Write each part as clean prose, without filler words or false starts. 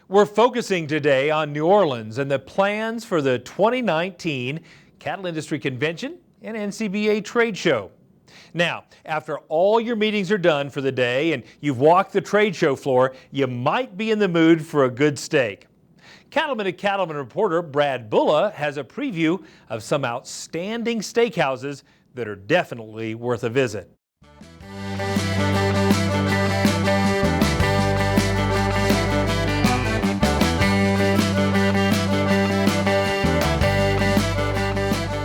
We're focusing today on New Orleans and the plans for the 2019 Cattle Industry Convention and NCBA trade show. Now, after all your meetings are done for the day and you've walked the trade show floor, you might be in the mood for a good steak. Cattleman to Cattleman reporter Brad Bulla has a preview of some outstanding steakhouses that are definitely worth a visit.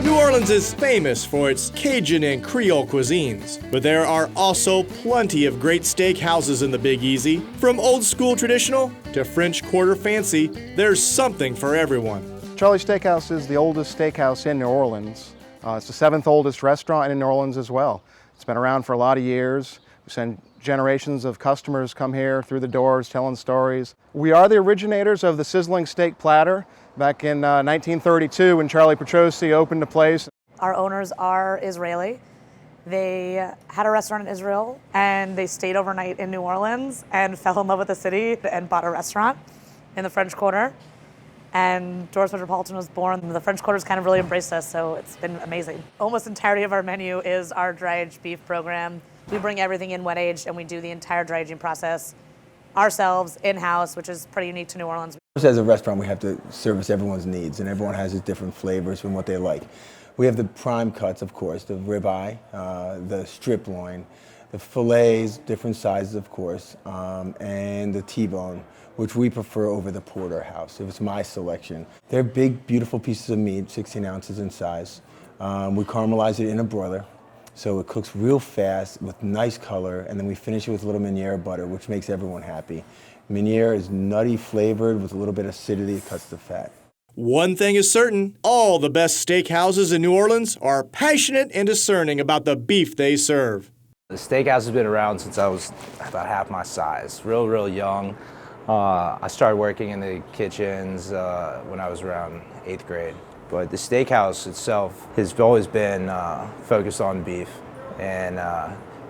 New Orleans is famous for its Cajun and Creole cuisines, but there are also plenty of great steakhouses in the Big Easy. From old school traditional to French Quarter fancy, there's something for everyone. Charlie's Steakhouse is the oldest steakhouse in New Orleans. It's the 7th oldest restaurant in New Orleans as well. It's been around for a lot of years. We send generations of customers come here through the doors telling stories. We are the originators of the sizzling steak platter. Back in 1932 when Charlie Petrosi opened the place. Our owners are Israeli. They had a restaurant in Israel and they stayed overnight in New Orleans and fell in love with the city and bought a restaurant in the French Quarter. And Doris Metropolitan was born. The French Quarter's kind of really embraced us, so it's been amazing. Almost entirety of our menu is our dry aged beef program. We bring everything in wet aged and we do the entire dry aging process ourselves in-house, which is pretty unique to New Orleans. As a restaurant, we have to service everyone's needs, and everyone has his different flavors and what they like. We have the prime cuts, of course, the ribeye, the strip loin, the fillets, different sizes, of course, and the T-bone, which we prefer over the porterhouse. It was my selection. They're big, beautiful pieces of meat, 16 ounces in size. We caramelize it in a broiler, so it cooks real fast with nice color, and then we finish it with a little Meunier butter, which makes everyone happy. Meunier is nutty flavored with a little bit of acidity, it cuts the fat. One thing is certain, all the best steakhouses in New Orleans are passionate and discerning about the beef they serve. The steakhouse has been around since I was about half my size, real young. I started working in the kitchens when I was around 8th grade. But the steakhouse itself has always been focused on beef and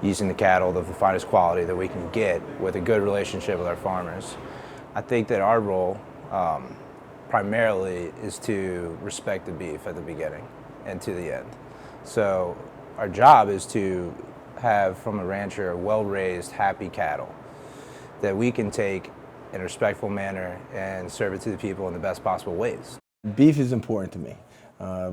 using the cattle of the finest quality that we can get with a good relationship with our farmers. I think that our role primarily is to respect the beef at the beginning and to the end. So our job is to have from a rancher well-raised, happy cattle that we can take in a respectful manner and serve it to the people in the best possible ways. Beef is important to me.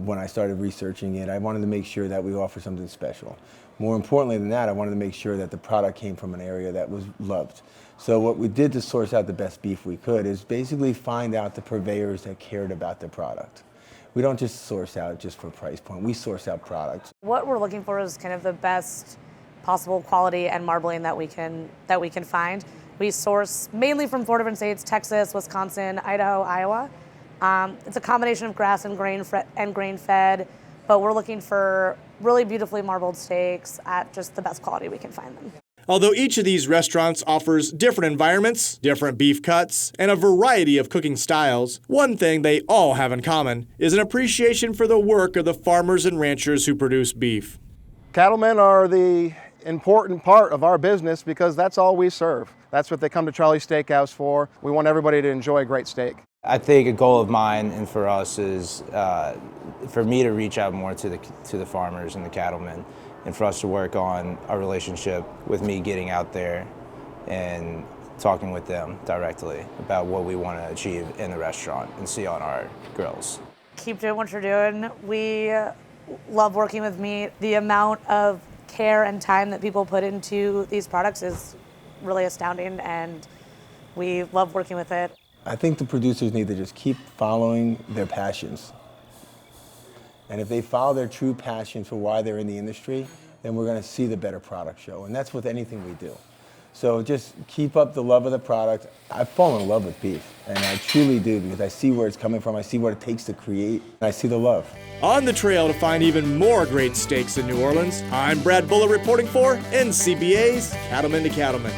When I started researching it, I wanted to make sure that we offer something special. More importantly than that, I wanted to make sure that the product came from an area that was loved. So what we did to source out the best beef we could is basically find out the purveyors that cared about the product. We don't just source out just for price point, we source out products. What we're looking for is kind of the best possible quality and marbling that we can find. We source mainly from 4 different states: Texas, Wisconsin, Idaho, Iowa. It's a combination of grass and grain fed, but we're looking for really beautifully marbled steaks at just the best quality we can find them. Although each of these restaurants offers different environments, different beef cuts, and a variety of cooking styles, one thing they all have in common is an appreciation for the work of the farmers and ranchers who produce beef. Cattlemen are the important part of our business because that's all we serve. That's what they come to Charlie's Steakhouse for. We want everybody to enjoy a great steak. I think a goal of mine and for us is for me to reach out more to the farmers and the cattlemen, and for us to work on our relationship with me getting out there and talking with them directly about what we want to achieve in the restaurant and see on our grills. Keep doing what you're doing. We love working with meat. The amount of care and time that people put into these products is really astounding, and we love working with it. I think the producers need to just keep following their passions. And if they follow their true passion for why they're in the industry, then we're going to see the better product show. And that's with anything we do. So just keep up the love of the product. I've fallen in love with beef, and I truly do, because I see where it's coming from, I see what it takes to create, and I see the love. On the trail to find even more great steaks in New Orleans, I'm Brad Bulla reporting for NCBA's Cattleman to Cattleman.